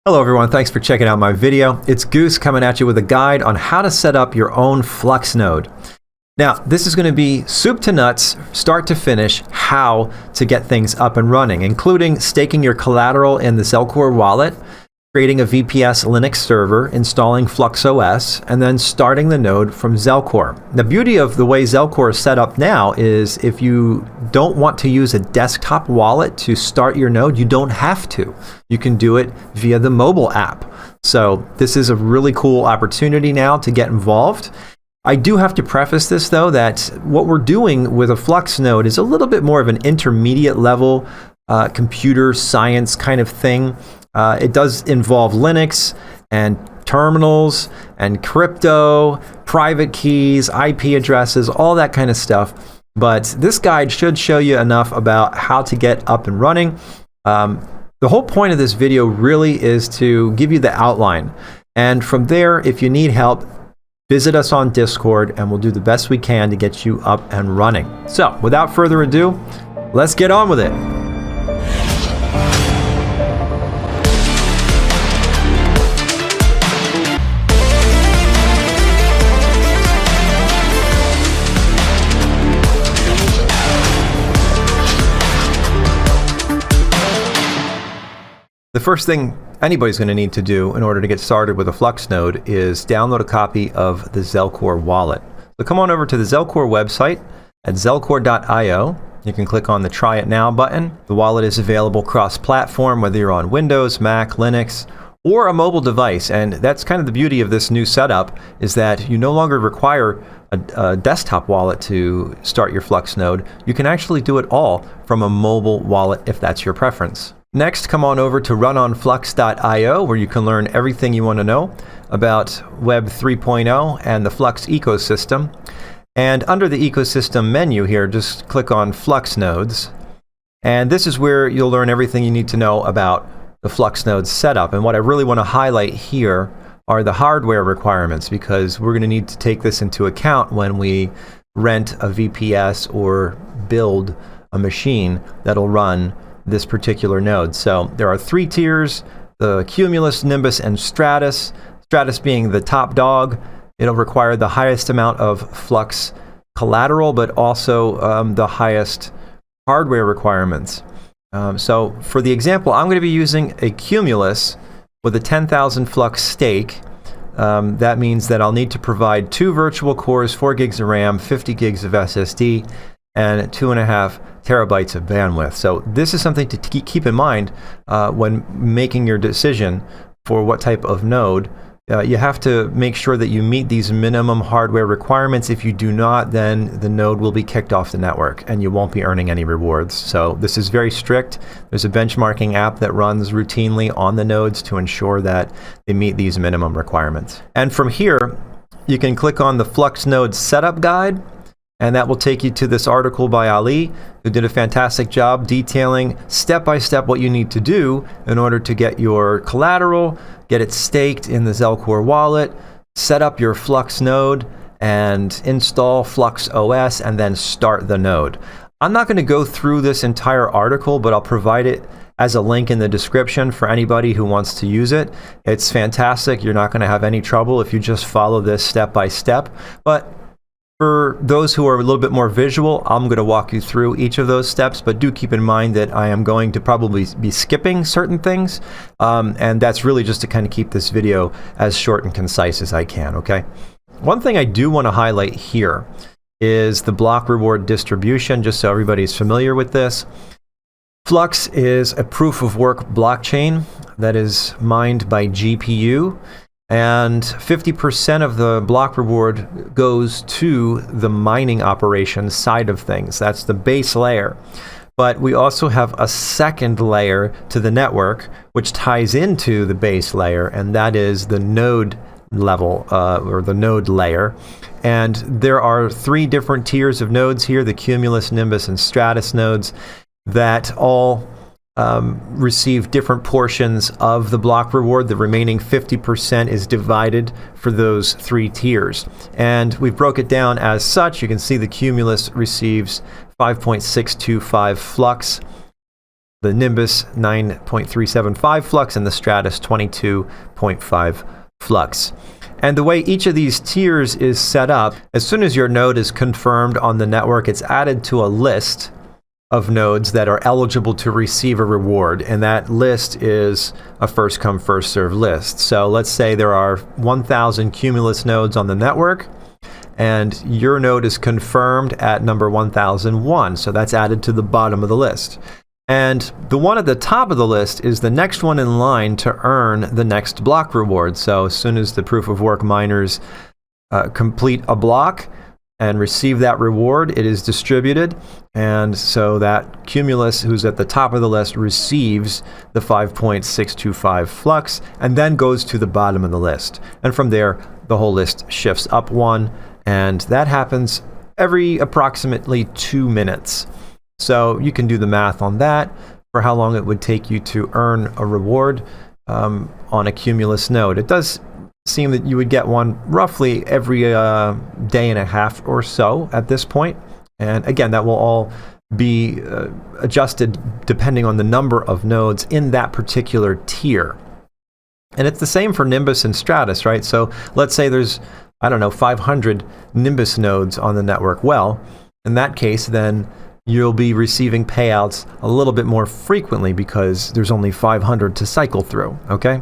Hello everyone, thanks for checking out my video. It's Goose coming at you with a guide on how to set up your own Flux node. Now, this is going to be soup to nuts, start to finish, how to get things up and running, including staking your collateral in the FluxCore wallet, creating a VPS Linux server, installing FluxOS, and then starting the node from FluxCore. The beauty of the way FluxCore is set up now is if you don't want to use a desktop wallet to start your node, you don't have to. You can do it via the mobile app. So this is a really cool opportunity now to get involved. I do have to preface this though that what we're doing with a Flux node is a little bit more of an intermediate level computer science kind of thing. It does involve Linux and terminals and crypto, private keys, IP addresses, all that kind of stuff. But this guide should show you enough about how to get up and running. The whole point of this video really is to give you the outline. And from there, if you need help, visit us on Discord and we'll do the best we can to get you up and running. So without further ado, let's get on with it. The first thing anybody's going to need to do in order to get started with a Flux node is download a copy of the FluxCore wallet. So come on over to the FluxCore website at FluxCore.io. You can click on the Try It Now button. The wallet is available cross-platform, whether you're on Windows, Mac, Linux, or a mobile device. And that's kind of the beauty of this new setup, is that you no longer require a desktop wallet to start your Flux node. You can actually do it all from a mobile wallet if that's your preference. Next, come on over to runonflux.io, where you can learn everything you want to know about Web 3.0 and the Flux ecosystem. And under the ecosystem menu here, just click on Flux nodes. And this is where you'll learn everything you need to know about the FluxNode setup. And what I really want to highlight here are the hardware requirements, because we're going to need to take this into account when we rent a VPS or build a machine that'll run this particular node. So there are three tiers: the Cumulus, Nimbus, and Stratus. Stratus being the top dog. It'll require the highest amount of Flux collateral, but also the highest hardware requirements. So for the example, I'm going to be using a Cumulus with a 10,000 Flux stake. That means that I'll need to provide 2 virtual cores, 4 gigs of RAM, 50 gigs of SSD, and 2.5 terabytes of bandwidth. So this is something to keep in mind when making your decision for what type of node. You have to make sure that you meet these minimum hardware requirements. If you do not, then the node will be kicked off the network and you won't be earning any rewards. So this is very strict. There's a benchmarking app that runs routinely on the nodes to ensure that they meet these minimum requirements. And from here, you can click on the FluxNode Setup guide, and that will take you to this article by Ali, who did a fantastic job detailing step-by-step what you need to do in order to get your collateral, get it staked in the FluxCore wallet, set up your Flux node, and install FluxOS, and then start the node. I'm not going to go through this entire article, but I'll provide it as a link in the description for anybody who wants to use it. It's fantastic. You're not going to have any trouble if you just follow this step by step. But for those who are a little bit more visual, I'm going to walk you through each of those steps, but do keep in mind that I am going to probably be skipping certain things, and that's really just to kind of keep this video as short and concise as I can, okay? One thing I do want to highlight here is the block reward distribution, just so everybody's familiar with this. Flux is a proof of work blockchain that is mined by GPU. And 50% of the block reward goes to the mining operation side of things. That's the base layer. But we also have a second layer to the network, which ties into the base layer, and that is the node level, or the node layer. And there are 3 different tiers of nodes here, the Cumulus, Nimbus, and Stratus nodes, that all receive different portions of the block reward. The remaining 50% is divided for those 3 tiers. And we broke it down as such. You can see the Cumulus receives 5.625 Flux. the Nimbus 9.375 Flux and the Stratus 22.5 Flux. And the way each of these tiers is set up, as soon as your node is confirmed on the network, it's added to a list of nodes that are eligible to receive a reward, and that list is a first come first serve list. So let's say there are 1,000 Cumulus nodes on the network, and your node is confirmed at number 1001, so that's added to the bottom of the list. And the one at the top of the list is the next one in line to earn the next block reward. So as soon as the proof of work miners complete a block and receive that reward, it is distributed, and so that Cumulus who's at the top of the list receives the 5.625 Flux and then goes to the bottom of the list. And from there, the whole list shifts up one, and that happens every approximately 2 minutes. So you can do the math on that for how long it would take you to earn a reward on a Cumulus node. It does seem that you would get one roughly every day and a half or so at this point. And again, that will all be adjusted depending on the number of nodes in that particular tier. And it's the same for Nimbus and Stratus, right? So let's say there's, I don't know, 500 Nimbus nodes on the network. Well, in that case, then you'll be receiving payouts a little bit more frequently because there's only 500 to cycle through, okay?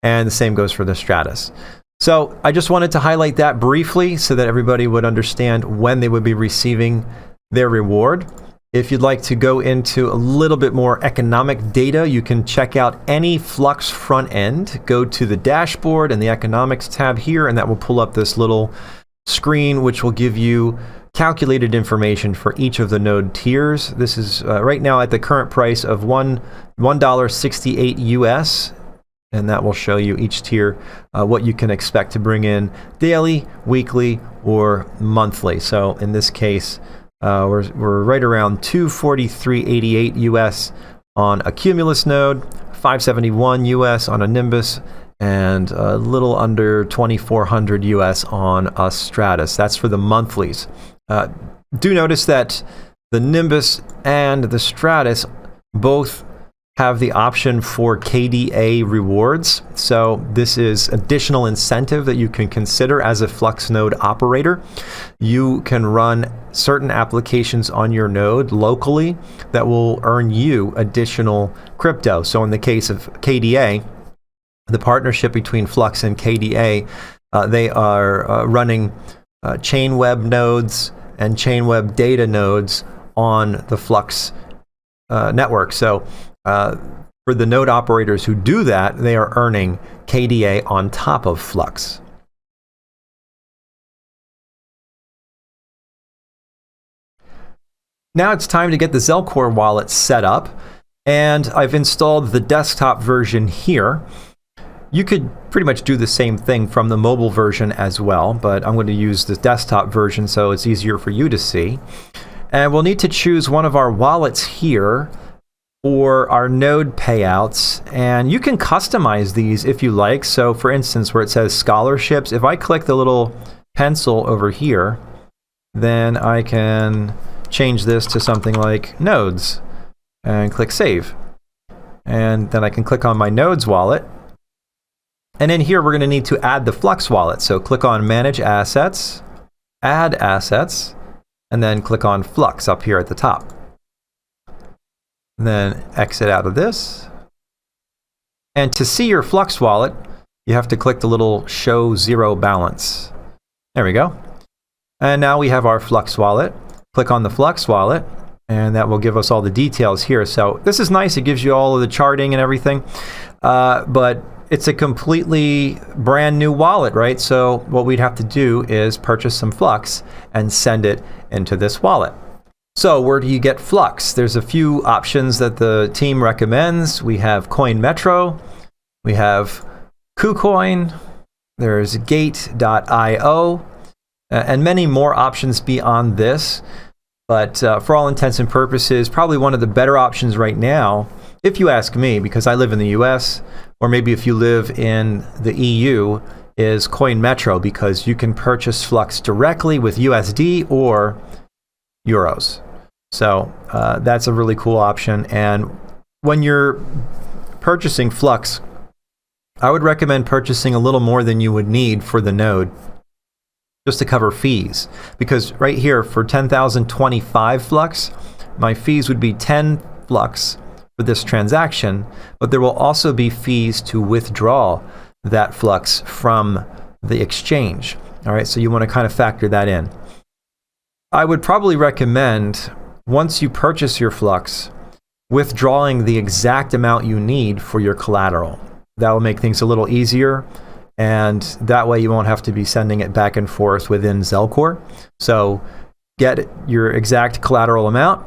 And the same goes for the Stratus. So I just wanted to highlight that briefly so that everybody would understand when they would be receiving their reward. If you'd like to go into a little bit more economic data, you can check out any Flux front end. Go to the dashboard and the economics tab here, and that will pull up this little screen which will give you calculated information for each of the node tiers. This is right now at the current price of $1.68 US, and that will show you each tier what you can expect to bring in daily, weekly, or monthly. So in this case, we're right around $243.88 US on a Cumulus node, $571 US on a Nimbus, and a little under $2,400 US on a Stratus. That's for the monthlies. Do notice that the Nimbus and the Stratus both have the option for KDA rewards. So this is additional incentive that you can consider as a Flux node operator. You can run certain applications on your node locally that will earn you additional crypto. So in the case of KDA, the partnership between Flux and KDA, they are running chain web nodes and chain web data nodes on the Flux network. So for the node operators who do that, they are earning KDA on top of Flux. Now it's time to get the Zelcore wallet set up, and I've installed the desktop version here. You could pretty much do the same thing from the mobile version as well, but I'm going to use the desktop version so it's easier for you to see. And we'll need to choose one of our wallets here for our node payouts, and you can customize these if you like. So for instance, where it says scholarships, if I click the little pencil over here, then I can change this to something like nodes and click save. And then I can click on my nodes wallet. And in here, we're going to need to add the Flux wallet. So click on Manage Assets, Add Assets, and then click on Flux up here at the top. And then exit out of this. And to see your Flux wallet, you have to click the little Show Zero Balance. There we go. And now we have our Flux wallet. Click on the Flux wallet, and that will give us all the details here. So this is nice. It gives you all of the charting and everything. But it's a completely brand new wallet, right? So what we'd have to do is purchase some Flux and send it into this wallet. So where do you get Flux? There's a few options that the team recommends. We have Coin Metro, we have KuCoin, there's Gate.io, and many more options beyond this. But for all intents and purposes, probably one of the better options right now, if you ask me, because I live in the US, or maybe if you live in the EU, is Coin Metro, because you can purchase Flux directly with USD or euros. So that's a really cool option. And when you're purchasing Flux, I would recommend purchasing a little more than you would need for the node, just to cover fees. Because right here, for 10,025 Flux, my fees would be 10 Flux for this transaction, but there will also be fees to withdraw that Flux from the exchange. All right, so you want to kind of factor that in. I would probably recommend, once you purchase your Flux, withdrawing the exact amount you need for your collateral. That will make things a little easier, and that way you won't have to be sending it back and forth within Zelcore. So get your exact collateral amount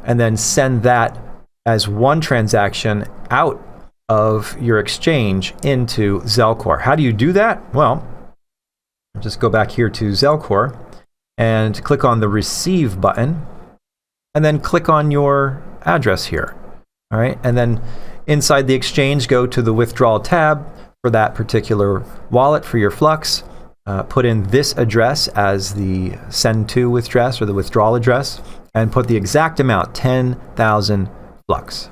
and then send that as one transaction out of your exchange into Zelcore. How do you do that? Well, just go back here to Zelcore and click on the Receive button, and then click on your address here. All right, and then inside the exchange, go to the Withdrawal tab for that particular wallet for your Flux. Put in this address as the send to address or the withdrawal address, and put the exact amount, 10,000 Flux,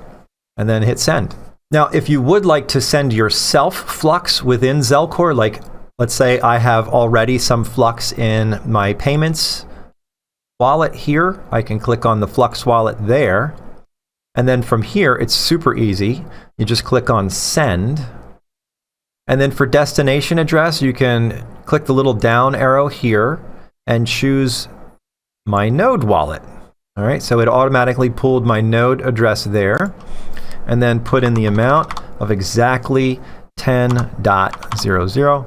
and then hit send. Now, if you would like to send yourself Flux within Zelcore, like let's say I have already some Flux in my payments wallet here, I can click on the Flux wallet there. And then from here, it's super easy. You just click on send. And then for destination address, you can click the little down arrow here and choose my node wallet. All right, so it automatically pulled my node address there, and then put in the amount of exactly 10.00.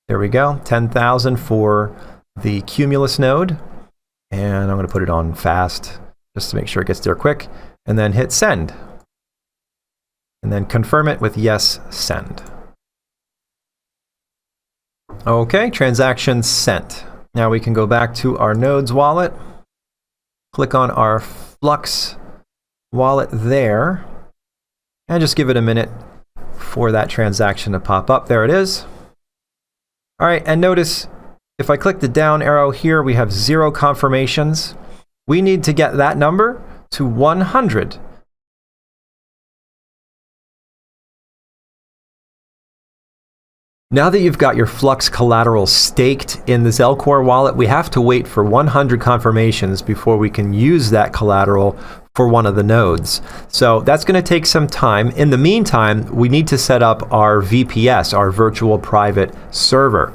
There we go, 10,000 for the Cumulus node. And I'm going to put it on fast just to make sure it gets there quick. And then hit send. And then confirm it with yes, send. Okay, transaction sent. Now we can go back to our nodes wallet. Click on our Flux wallet there. And just give it a minute for that transaction to pop up. There it is. All right, and notice if I click the down arrow here, we have 0 confirmations. We need to get that number to 100. Now that you've got your Flux collateral staked in the Zelcore wallet, we have to wait for 100 confirmations before we can use that collateral for one of the nodes. So that's going to take some time. In the meantime, we need to set up our VPS, our virtual private server.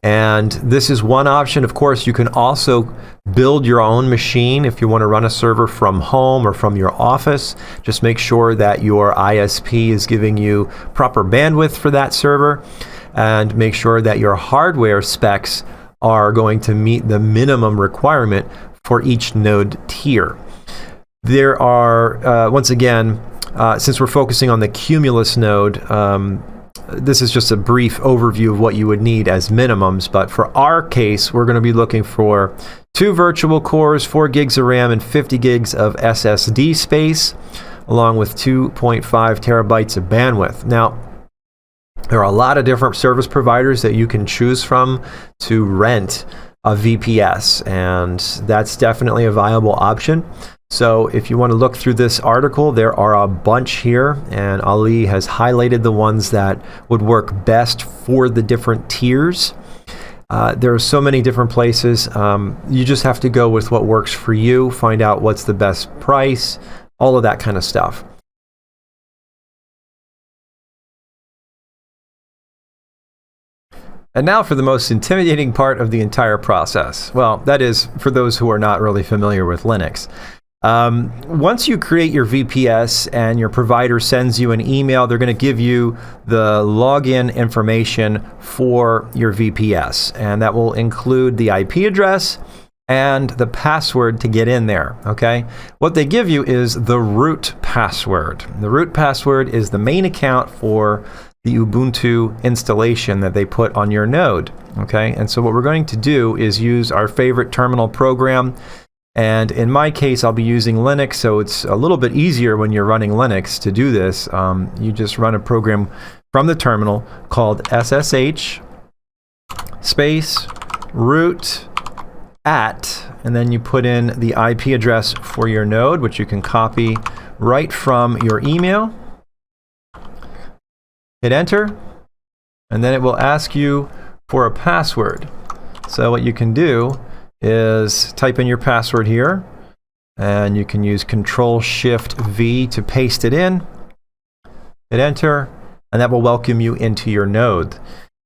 And this is one option. Of course, you can also build your own machine if you want to run a server from home or from your office. Just make sure that your ISP is giving you proper bandwidth for that server, and make sure that your hardware specs are going to meet the minimum requirement for each node tier. There are, once again, since we're focusing on the Cumulus node, this is just a brief overview of what you would need as minimums, but for our case, we're going to be looking for 2 virtual cores, 4 gigs of RAM, and 50 gigs of SSD space, along with 2.5 terabytes of bandwidth. Now, there are a lot of different service providers that you can choose from to rent a VPS, and that's definitely a viable option. So if you want to look through this article, there are a bunch here, and Ali has highlighted the ones that would work best for the different tiers. There are so many different places. You just have to go with what works for you, find out what's the best price, all of that kind of stuff. And now for the most intimidating part of the entire process. Well, that is for those who are not really familiar with Linux. Once you create your VPS and your provider sends you an email, they're going to give you the login information for your VPS. And that will include the IP address and the password to get in there, okay? What they give you is the root password. The root password is the main account for the Ubuntu installation that they put on your node, okay? And so what we're going to do is use our favorite terminal program. And in my case, I'll be using Linux, so it's a little bit easier when you're running Linux to do this. You just run a program from the terminal called SSH space root at, and then you put in the IP address for your node, which you can copy right from your email. Hit enter, and then it will ask you for a password. So what you can do is type in your password here, and you can use Control-Shift-V to paste it in. Hit enter, and that will welcome you into your node.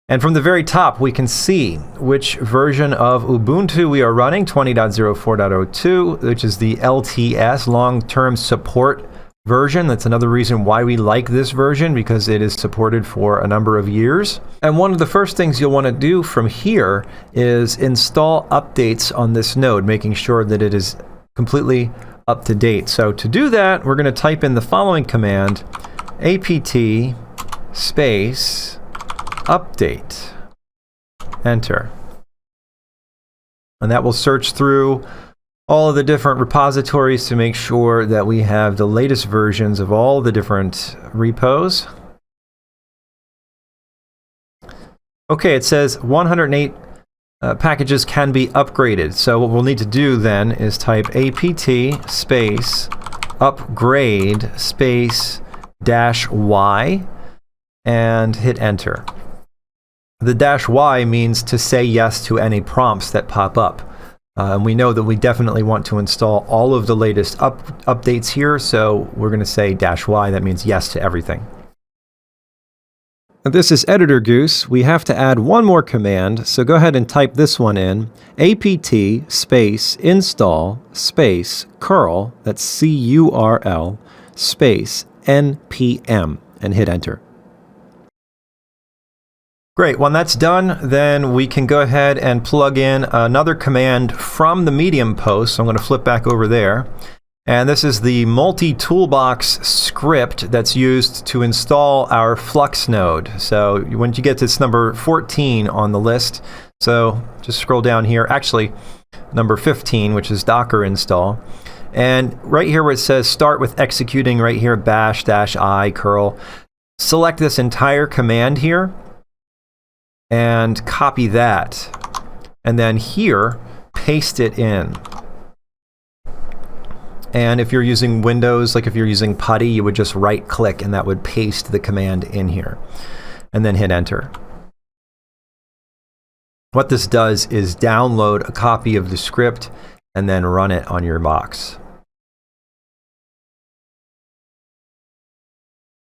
And from the very top, we can see which version of Ubuntu we are running, 20.04.02, which is the LTS, long-term support version. That's another reason why we like this version, because it is supported for a number of years. And one of the first things you'll want to do from here is install updates on this node, making sure that it is completely up to date. So to do that, we're going to type in the following command, apt space update. Enter. And that will search through all of the different repositories to make sure that we have the latest versions of all the different repos. Okay, it says 108 packages can be upgraded. So what we'll need to do then is type apt space upgrade space -y and hit enter. The -y means to say yes to any prompts that pop up. And we know that we definitely want to install all of the latest updates here, so we're going to say -y. That means yes to everything. This is Editor Goose. We have to add one more command, so go ahead and type this one in. apt space install space curl, that's C-U-R-L, space npm, and hit enter. Great, when that's done, then we can go ahead and plug in another command from the Medium post. So I'm going to flip back over there. And this is the multi-toolbox script that's used to install our FluxNode. So when you get to this number 14 on the list, so just scroll down here, actually number 15, which is Docker install. And right here where it says start with executing right here, bash-i curl, select this entire command here, and copy that, and then here paste it in. And if you're using Windows, like if you're using PuTTY, you would just right click and that would paste the command in here, and then hit enter. What this does is download a copy of the script and then run it on your box.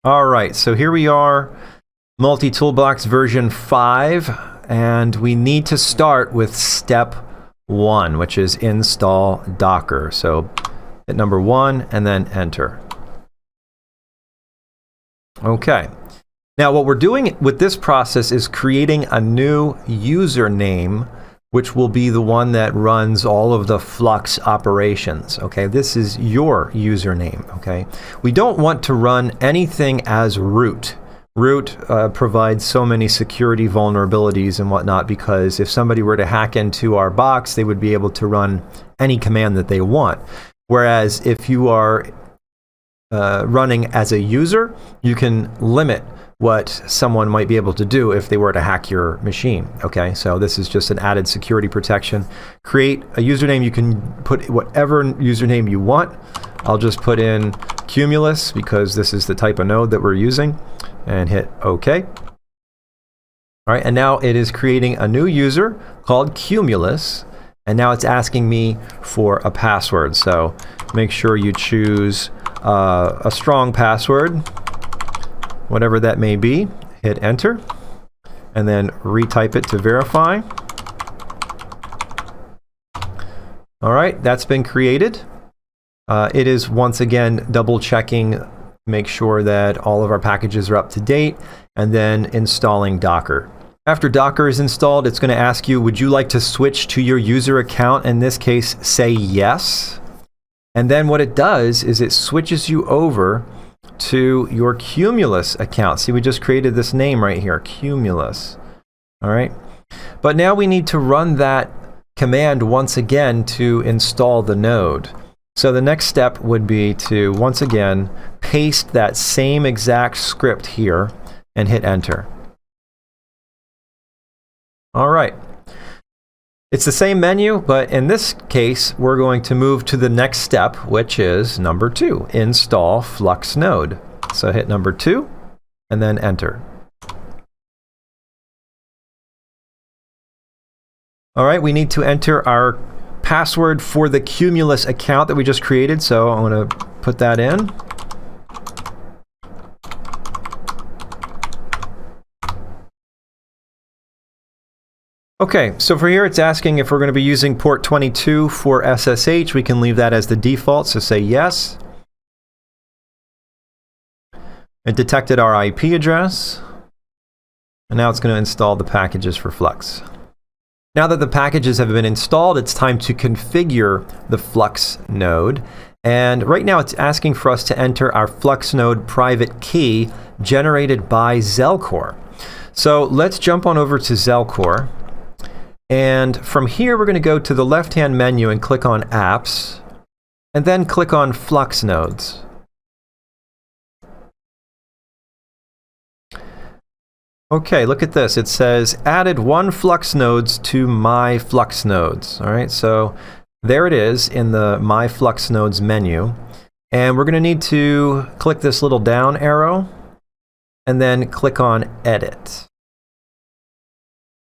All right, so here we are, Multi-Toolbox version 5, and we need to start with step 1, which is install Docker. So hit number 1 and then enter. Okay. Now what we're doing with this process is creating a new username, which will be the one that runs all of the Flux operations. Okay, this is your username. Okay, we don't want to run anything as root. Root provides so many security vulnerabilities and whatnot, because if somebody were to hack into our box, they would be able to run any command that they want. Whereas if you are running as a user, you can limit what someone might be able to do if they were to hack your machine. Okay, so this is just an added security protection. Create a username. You can put whatever username you want. I'll just put in Cumulus because this is the type of node that we're using, and hit OK. All right, and now it is creating a new user called Cumulus, and now it's asking me for a password. So make sure you choose a strong password, whatever that may be. Hit enter, and then retype it to verify. All right, that's been created. It is once again double checking, make sure that all of our packages are up to date, and then installing Docker. After Docker is installed, it's going to ask you, would you like to switch to your user account? In this case, say yes. And then what it does is it switches you over to your Cumulus account. See, we just created this name right here, Cumulus. All right. But now we need to run that command once again to install the node. So the next step would be to, once again, paste that same exact script here and hit enter. All right. It's the same menu, but in this case, we're going to move to the next step, which is number 2, install FluxNode. So hit number 2 and then enter. All right, we need to enter our password for the Cumulus account that we just created, so I'm going to put that in. Okay, so for here it's asking if we're going to be using port 22 for SSH. We can leave that as the default, so say yes. It detected our IP address, and now it's going to install the packages for Flux. Now that the packages have been installed, it's time to configure the Flux node. And right now it's asking for us to enter our FluxNode private key generated by Zelcore. So let's jump on over to Zelcore. And from here, we're going to go to the left-hand menu and click on Apps, and then click on Flux Nodes. Okay, look at this. It says, added 1 Flux Nodes to My Flux Nodes. All right, so there it is in the My Flux Nodes menu. And we're going to need to click this little down arrow, and then click on Edit.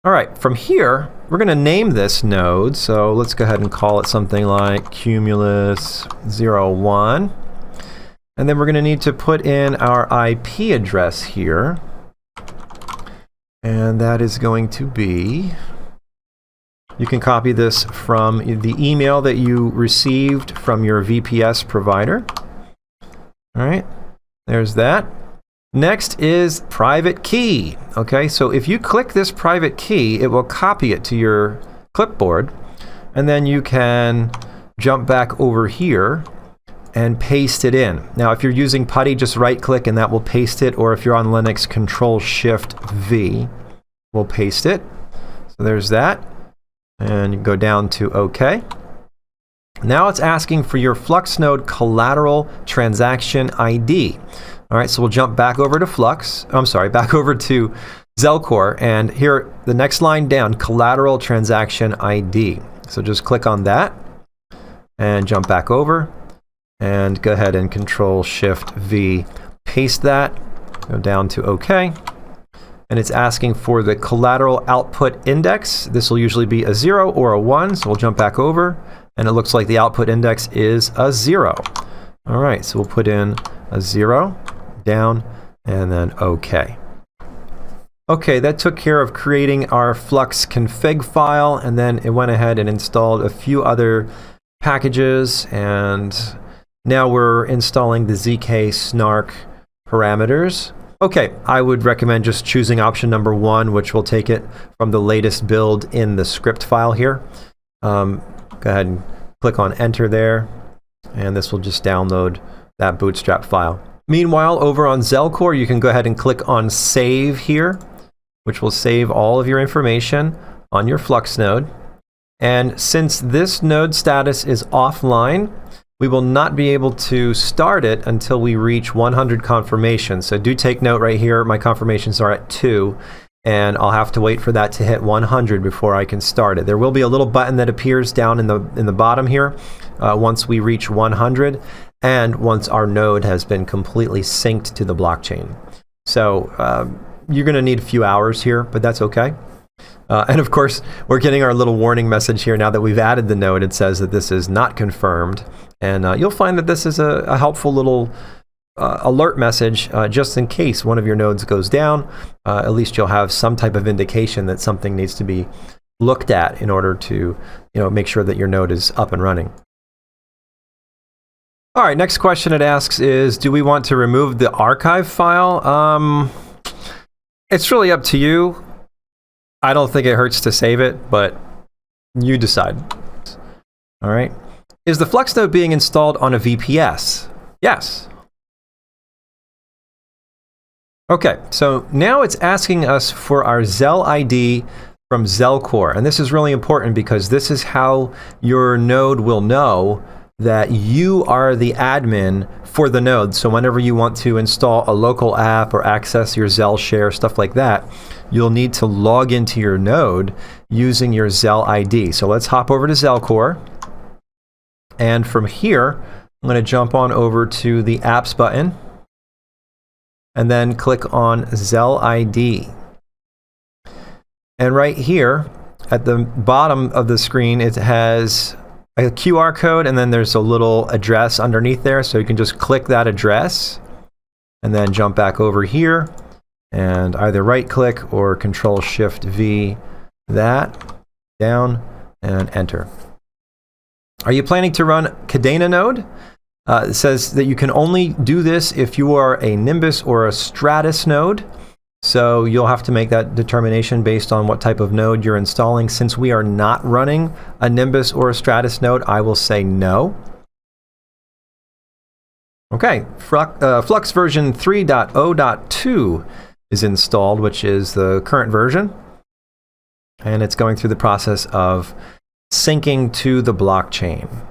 All right, from here, we're going to name this node. So let's go ahead and call it something like Cumulus 01. And then we're going to need to put in our IP address here. And that is going to be, you can copy this from the email that you received from your VPS provider. All right, there's that. Next is private key. Okay, so if you click this private key, it will copy it to your clipboard, and then you can jump back over here and paste it in. Now, if you're using PuTTY, just right-click and that will paste it, or if you're on Linux, Control-Shift-V will paste it. So there's that, and you go down to OK. Now it's asking for your FluxNode collateral transaction ID. All right, so we'll jump back over to back over to Zelcore, and here, the next line down, collateral transaction ID. So just click on that, and jump back over, and go ahead and Control-Shift-V, paste that, go down to OK, and it's asking for the collateral output index. This will usually be a 0 or a 1, so we'll jump back over, and it looks like the output index is a 0. All right, so we'll put in a 0, down, and then OK. Okay, that took care of creating our Flux config file, and then it went ahead and installed a few other packages, and now we're installing the ZK Snark parameters. Okay, I would recommend just choosing option number 1, which will take it from the latest build in the script file here. Go ahead and click on enter there, and this will just download that bootstrap file. Meanwhile, over on Zelcore, you can go ahead and click on Save here, which will save all of your information on your Flux node. And since this node status is offline, we will not be able to start it until we reach 100 confirmations. So do take note right here, my confirmations are at 2, and I'll have to wait for that to hit 100 before I can start it. There will be a little button that appears down in the bottom here once we reach 100. And once our node has been completely synced to the blockchain. So you're going to need a few hours here, but that's okay. And of course, we're getting our little warning message here now that we've added the node. It says that this is not confirmed. And you'll find that this is a helpful little alert message just in case one of your nodes goes down. At least you'll have some type of indication that something needs to be looked at in order to make sure that your node is up and running. All right, next question it asks is, do we want to remove the archive file? It's really up to you. I don't think it hurts to save it, but you decide. All right. Is the Flux node being installed on a VPS? Yes. Okay, so now it's asking us for our ZIL ID from Zelcore. And this is really important because this is how your node will know that you are the admin for the node. So whenever you want to install a local app or access your ZIL share, stuff like that, you'll need to log into your node using your ZIL ID. So let's hop over to ZILcore. And from here, I'm going to jump on over to the apps button and then click on ZIL ID. And right here at the bottom of the screen, it has a QR code, and then there's a little address underneath there. So you can just click that address and then jump back over here and either right click or Control-Shift-V that down and enter. Are you planning to run Cadena node? It says that you can only do this if you are a Nimbus or a Stratus node. So you'll have to make that determination based on what type of node you're installing. Since we are not running a Nimbus or a Stratus node, I will say no. Okay, Flux version 3.0.2 is installed, which is the current version. And it's going through the process of syncing to the blockchain.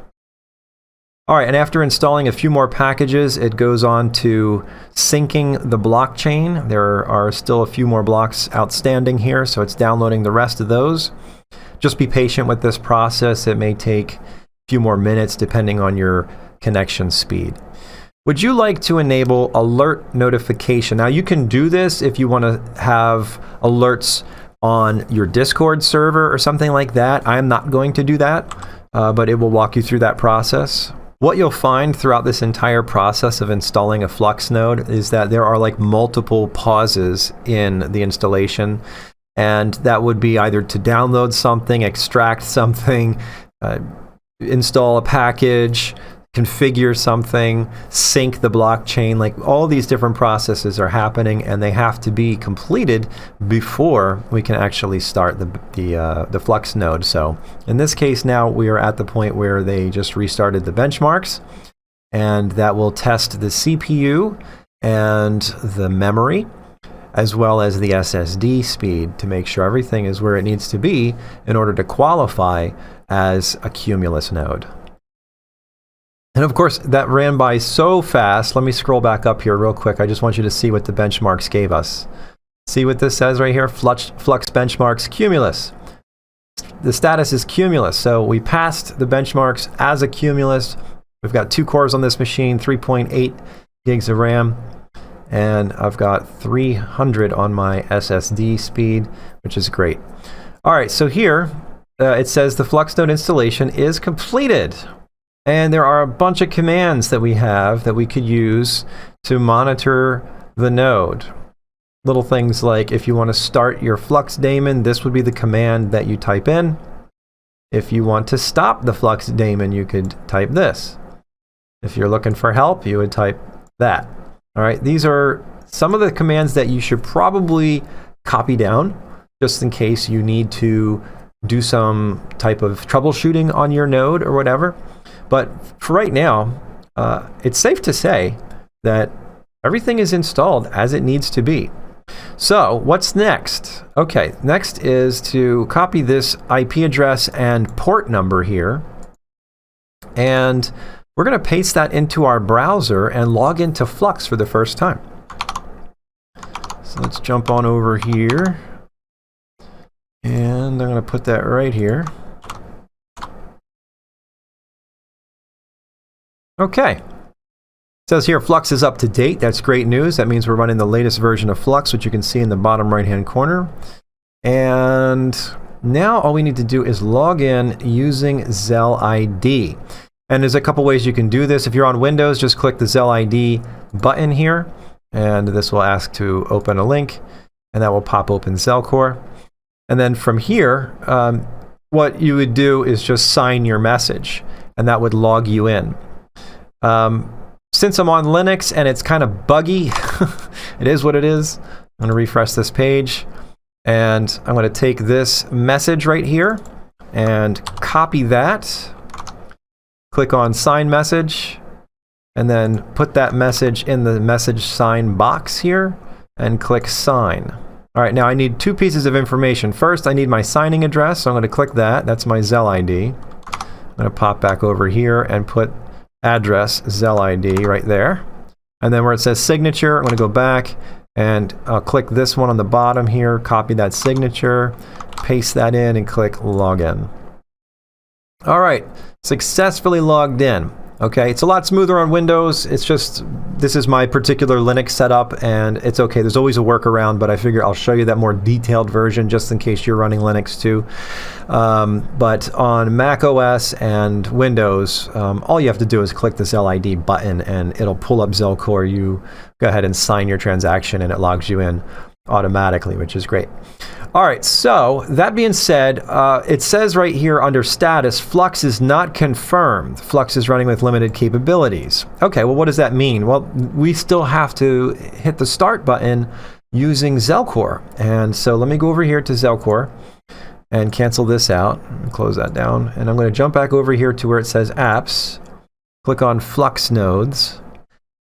All right, and after installing a few more packages, it goes on to syncing the blockchain. There are still a few more blocks outstanding here, so it's downloading the rest of those. Just be patient with this process. It may take a few more minutes depending on your connection speed. Would you like to enable alert notification? Now, you can do this if you want to have alerts on your Discord server or something like that. I'm not going to do that, but it will walk you through that process. What you'll find throughout this entire process of installing a Flux node is that there are like multiple pauses in the installation, and that would be either to download something, extract something, install a package, configure something, sync the blockchain. Like, all these different processes are happening, and they have to be completed before we can actually start the Flux node. So in this case now, we are at the point where they just restarted the benchmarks, and that will test the CPU and the memory, as well as the SSD speed, to make sure everything is where it needs to be in order to qualify as a Cumulus node. And of course, that ran by so fast. Let me scroll back up here real quick. I just want you to see what the benchmarks gave us. See what this says right here? Flux benchmarks Cumulus. The status is Cumulus. So we passed the benchmarks as a Cumulus. We've got 2 cores on this machine, 3.8 gigs of RAM. And I've got 300 on my SSD speed, which is great. All right, so here it says the FluxNode installation is completed. And there are a bunch of commands that we have that we could use to monitor the node. Little things like, if you want to start your Flux daemon, this would be the command that you type in. If you want to stop the Flux daemon, you could type this. If you're looking for help, you would type that. All right, these are some of the commands that you should probably copy down just in case you need to do some type of troubleshooting on your node or whatever. But for right now, it's safe to say that everything is installed as it needs to be. So what's next? Okay, next is to copy this IP address and port number here. And we're going to paste that into our browser and log into Flux for the first time. So let's jump on over here. And I'm going to put that right here. Okay. It says here Flux is up to date. That's great news. That means we're running the latest version of Flux, which you can see in the bottom right-hand corner. And now all we need to do is log in using ZIL ID. And there's a couple ways you can do this. If you're on Windows, just click the ZIL ID button here, and this will ask to open a link, and that will pop open ZILcore. And then from here, what you would do is just sign your message, and that would log you in. Since I'm on Linux and it's kind of buggy, it is what it is. I'm going to refresh this page, and I'm going to take this message right here and copy that. Click on sign message, and then put that message in the message sign box here and click sign. All right, now I need 2 pieces of information. First, I need my signing address, so I'm going to click that. That's my ZIL ID. I'm going to pop back over here and put address ZIL ID right there. And then where it says signature, I'm going to go back and I'll click this one on the bottom here, copy that signature, paste that in, and click login. All right, successfully logged in. Okay, it's a lot smoother on Windows. It's just, this is my particular Linux setup, and it's okay. There's always a workaround, but I figure I'll show you that more detailed version just in case you're running Linux too. But on Mac OS and Windows, all you have to do is click the ZIL ID button, and it'll pull up ZILCore. You go ahead and sign your transaction, and it logs you in automatically, which is great. All right, so that being said, it says right here under status, Flux is not confirmed. Flux is running with limited capabilities. Okay, well, what does that mean? Well, we still have to hit the start button using ZILCore. And so let me go over here to ZILCore and cancel this out and close that down. And I'm going to jump back over here to where it says apps, click on Flux Nodes.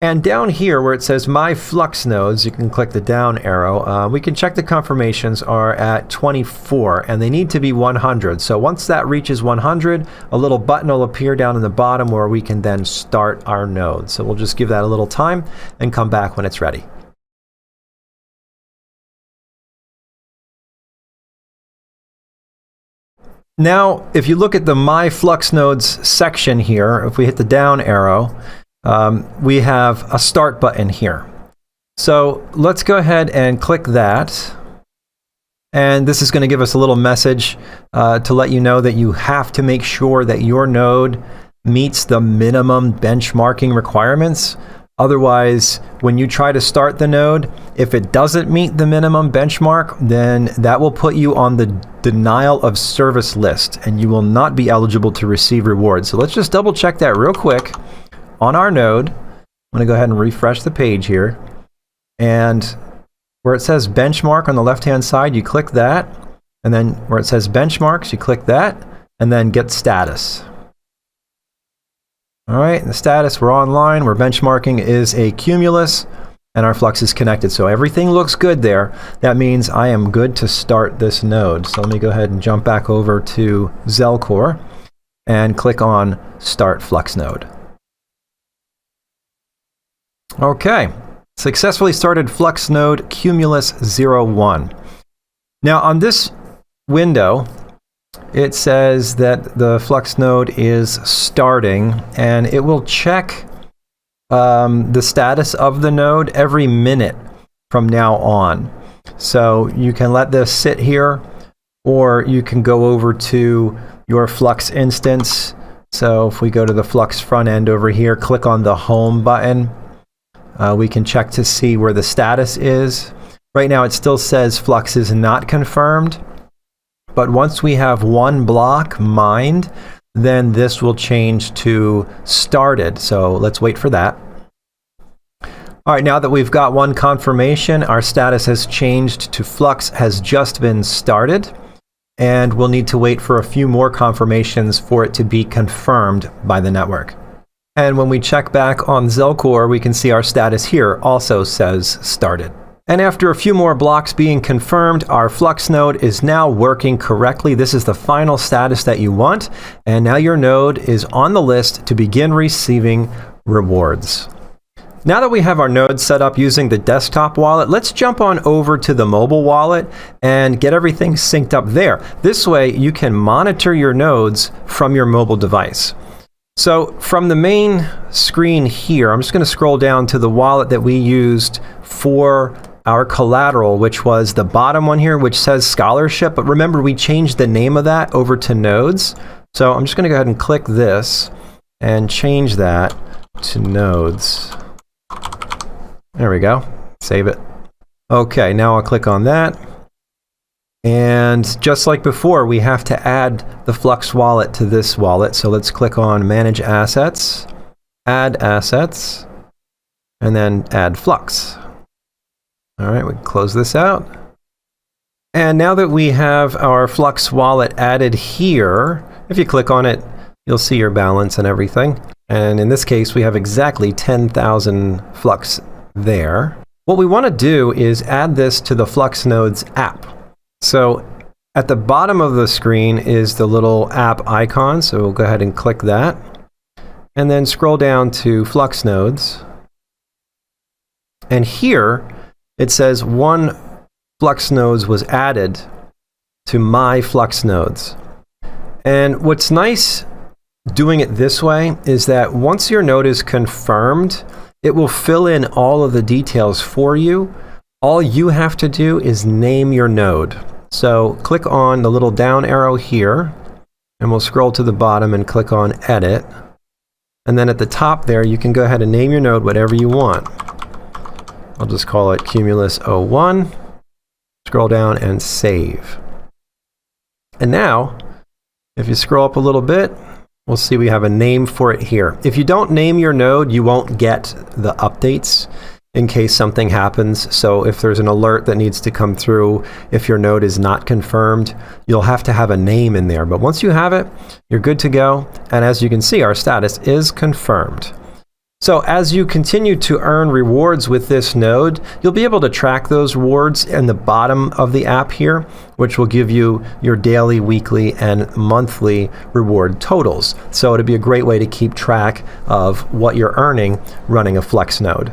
And down here where it says My Flux Nodes, you can click the down arrow. We can check the confirmations are at 24, and they need to be 100. So once that reaches 100, a little button will appear down in the bottom where we can then start our node. So we'll just give that a little time and come back when it's ready. Now, if you look at the My Flux Nodes section here, if we hit the down arrow, we have a start button here. So let's go ahead and click that. And this is going to give us a little message to let you know that you have to make sure that your node meets the minimum benchmarking requirements. Otherwise, when you try to start the node, if it doesn't meet the minimum benchmark, then that will put you on the denial of service list, and you will not be eligible to receive rewards. So let's just double check that real quick. On our node, I'm going to go ahead and refresh the page here. And where it says benchmark on the left-hand side, you click that. And then where it says benchmarks, you click that. And then get status. All right, the status, we're online. We're benchmarking is a cumulus. And our Flux is connected. So everything looks good there. That means I am good to start this node. So let me go ahead and jump back over to ZILCore and click on Start Flux Node. Okay, successfully started FluxNode Cumulus 01. Now on this window, it says that the Flux node is starting, and it will check the status of the node every minute from now on. So you can let this sit here, or you can go over to your Flux instance. So if we go to the Flux front end over here, click on the Home button. We can check to see where the status is. Right now it still says Flux is not confirmed, but once we have one block mined, then this will change to started. So let's wait for that. All right, now that we've got one confirmation, our status has changed to Flux has just been started, and we'll need to wait for a few more confirmations for it to be confirmed by the network. And when we check back on ZILCore, we can see our status here also says started. And after a few more blocks being confirmed, our Flux node is now working correctly. This is the final status that you want. And now your node is on the list to begin receiving rewards. Now that we have our node set up using the desktop wallet, let's jump on over to the mobile wallet and get everything synced up there. This way you can monitor your nodes from your mobile device. So from the main screen here, I'm just going to scroll down to the wallet that we used for our collateral, which was the bottom one here, which says scholarship. But remember, we changed the name of that over to nodes. So I'm just going to go ahead and click this and change that to nodes. There we go. Save it. Okay, now I'll click on that. And just like before, we have to add the Flux wallet to this wallet. So let's click on Manage Assets, Add Assets, and then Add Flux. All right, we can close this out. And now that we have our Flux wallet added here, if you click on it, you'll see your balance and everything. And in this case, we have exactly 10,000 Flux there. What we want to do is add this to the FluxNodes app. So At the bottom of the screen is the little app icon, so we'll go ahead and click that. And then scroll down to Flux Nodes. And here it says one Flux Nodes was added to my Flux Nodes. And what's nice doing it this way is that once your node is confirmed, it will fill in all of the details for you. All you have to do is name your node. So click on the little down arrow here, and we'll scroll to the bottom and click on Edit. And then at the top there, you can go ahead and name your node whatever you want. I'll just call it Cumulus 01. Scroll down and save. And now, if you scroll up a little bit, we'll see we have a name for it here. If you don't name your node, you won't get the updates in case something happens. So if there's an alert that needs to come through, if your node is not confirmed, you'll have to have a name in there. But once you have it, you're good to go. And as you can see, our status is confirmed. So as you continue to earn rewards with this node, you'll be able to track those rewards in the bottom of the app here, which will give you your daily, weekly, and monthly reward totals. So it'll be a great way to keep track of what you're earning running a Flux node.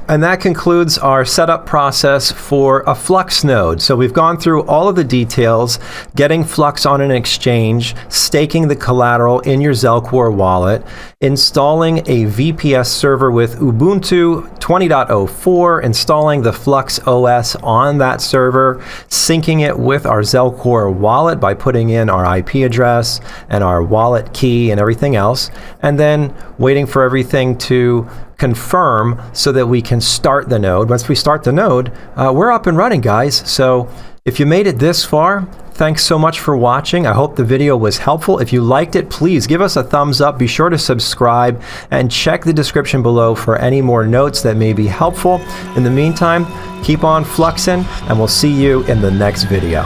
And that concludes our setup process for a Flux node. So we've gone through all of the details, getting Flux on an exchange, staking the collateral in your Zelcore wallet, installing a VPS server with Ubuntu 20.04, installing the Flux OS on that server, syncing it with our Zelcore wallet by putting in our IP address and our wallet key and everything else, and then waiting for everything to confirm so that we can start the node. Once we start the node, we're up and running, guys. So if you made it this far, thanks so much for watching. I hope the video was helpful. If you liked it, please give us a thumbs up. Be sure to subscribe and check the description below for any more notes that may be helpful. In the meantime, keep on fluxing, and we'll see you in the next video.